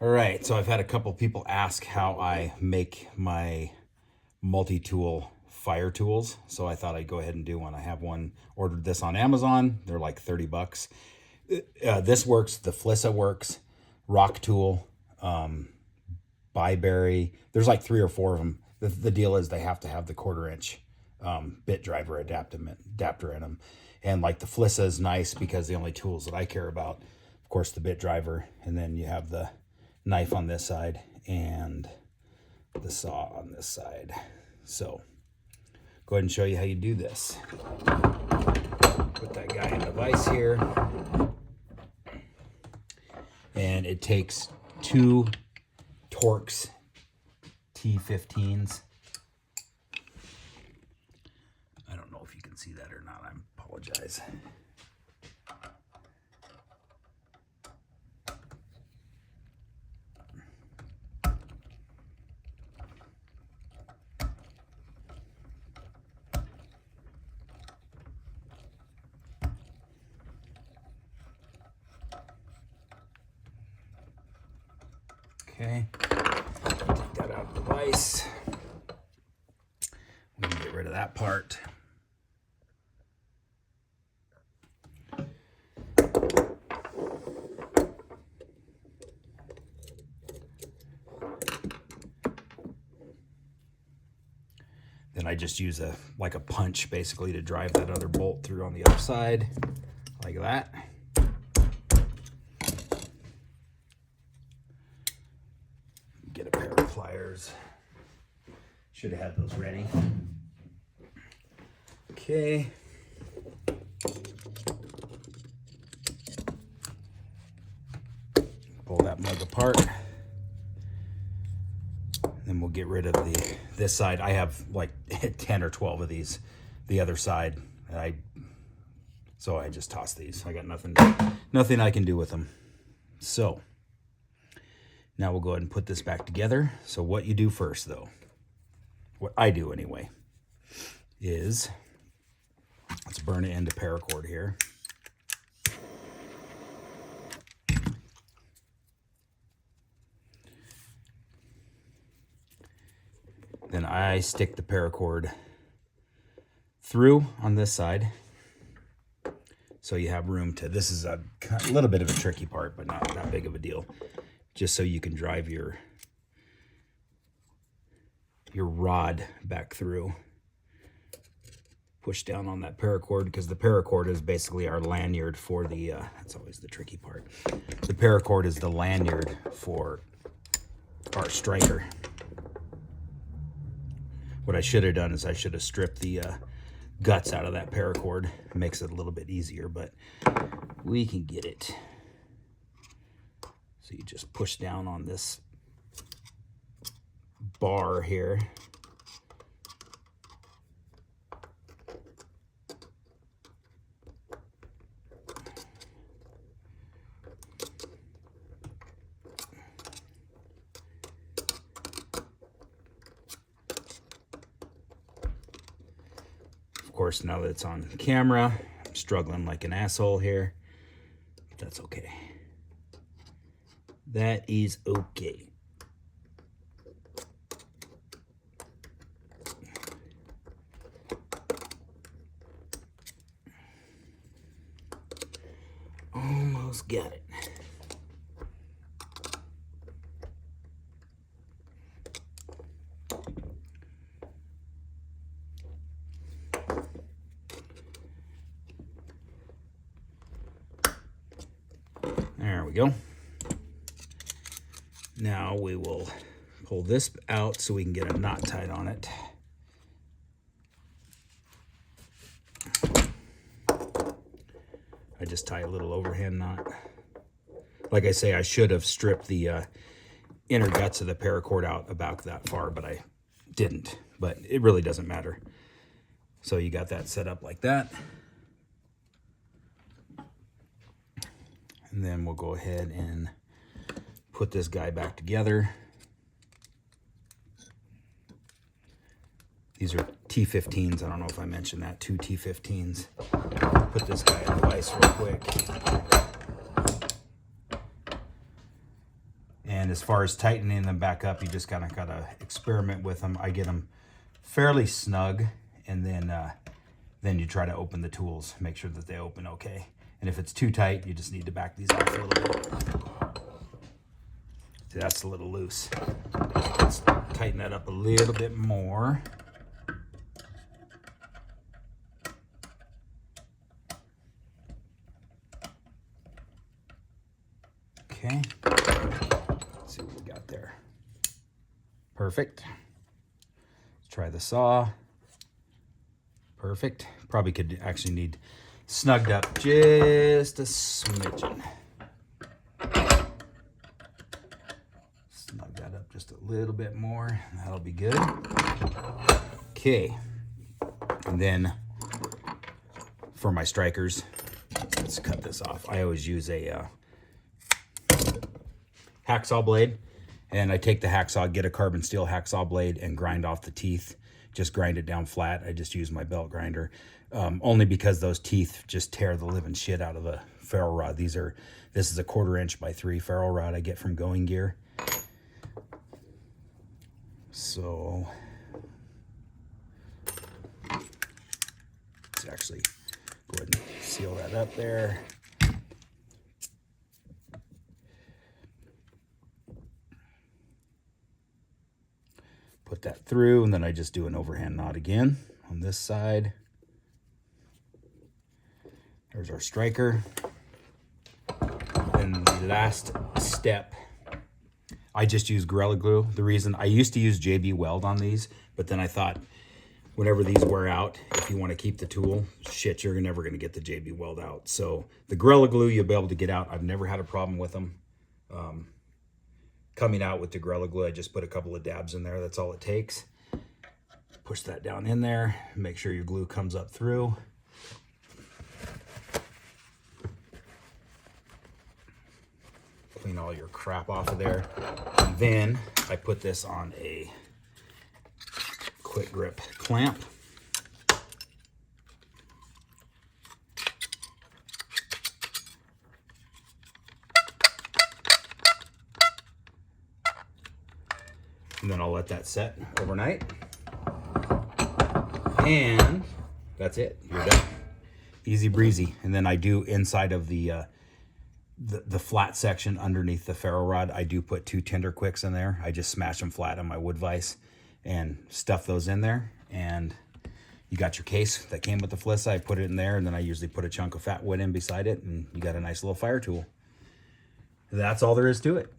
All right, so I've had a couple people ask how I make my multi-tool fire tools, so I thought I'd go ahead and do one. I have one, ordered this on Amazon. They're like 30 bucks. This works, the Flissa works, Rock Tool, Byberry. There's like 3 or 4 of them. The deal is they have to have the 1/4-inch bit driver adapter in them. And like the Flissa is nice because the only tools that I care about, of course, the bit driver, and then you have the knife on this side and the saw on this side. So go ahead and show you how you do this. Put that guy in the vise here. And it takes 2 Torx T15s. I don't know if you can see that or not. I apologize. Okay, take that out of the vise. We can get rid of that part. Then I just use like a punch basically to drive that other bolt through on the other side, like that. Get a pair of pliers. Should have had those ready. Okay. Pull that mug apart. Then we'll get rid of this side. I have like 10 or 12 of these. The other side, so I just toss these. I got nothing I can do with them. So now we'll go ahead and put this back together. So what you do first, though, what I do anyway, is let's burn it into paracord here. Then I stick the paracord through on this side, so you have room to, this is a little bit of a tricky part, but not that big of a deal, just so you can drive your rod back through. Push down on that paracord, because the paracord is basically our lanyard for the, that's always the tricky part. The paracord is the lanyard for our striker. What I should have done is I should have stripped the guts out of that paracord. It makes it a little bit easier, but we can get it. So you just push down on this bar here. Of course, now that it's on camera, I'm struggling like an asshole here, but that's okay. That is okay. Almost got it. There we go. Now we will pull this out so we can get a knot tied on it. I just tie a little overhand knot. Like I say, I should have stripped the inner guts of the paracord out about that far, but I didn't. But it really doesn't matter. So you got that set up like that. And then we'll go ahead and put this guy back together. These are T15s. I don't know if I mentioned that. 2 T15s. Put this guy in the vise real quick. And as far as tightening them back up, you just kind of gotta experiment with them. I get them fairly snug, and then you try to open the tools, make sure that they open okay. And if it's too tight, you just need to back these off a little bit. See, that's a little loose. Let's tighten that up a little bit more. Okay. Let's see what we got there. Perfect. Let's try the saw. Perfect. Probably could actually need snugged up just a smidgen. Snug that up just a little bit more. That'll be good. Okay. And then for my strikers, let's cut this off. I always use a hacksaw blade, and I take the hacksaw, get a carbon steel hacksaw blade, and grind off the teeth. Just grind it down flat. I just use my belt grinder, only because those teeth just tear the living shit out of the ferrule rod. This is a 1/4 inch by 3 ferrule rod I get from Going Gear. So let's actually go ahead and seal that up there. Put that through, and then I just do an overhand knot again on this side. There's our striker. And the last step, I just use Gorilla Glue. The reason I used to use JB Weld on these, but then I thought whenever these wear out, if you want to keep the tool, shit, you're never going to get the JB Weld out. So the Gorilla Glue you'll be able to get out. I've never had a problem with them. Coming out with the Gorilla Glue, I just put a couple of dabs in there. That's all it takes. Push that down in there. Make sure your glue comes up through. Clean all your crap off of there. And then I put this on a quick grip clamp. And then I'll let that set overnight. And that's it. You're done. Easy breezy. And then I do inside of the flat section underneath the ferro rod, I do put 2 Tender Quicks in there. I just smash them flat on my wood vise and stuff those in there. And you got your case that came with the Flissa. I put it in there, and then I usually put a chunk of fat wood in beside it, and you got a nice little fire tool. That's all there is to it.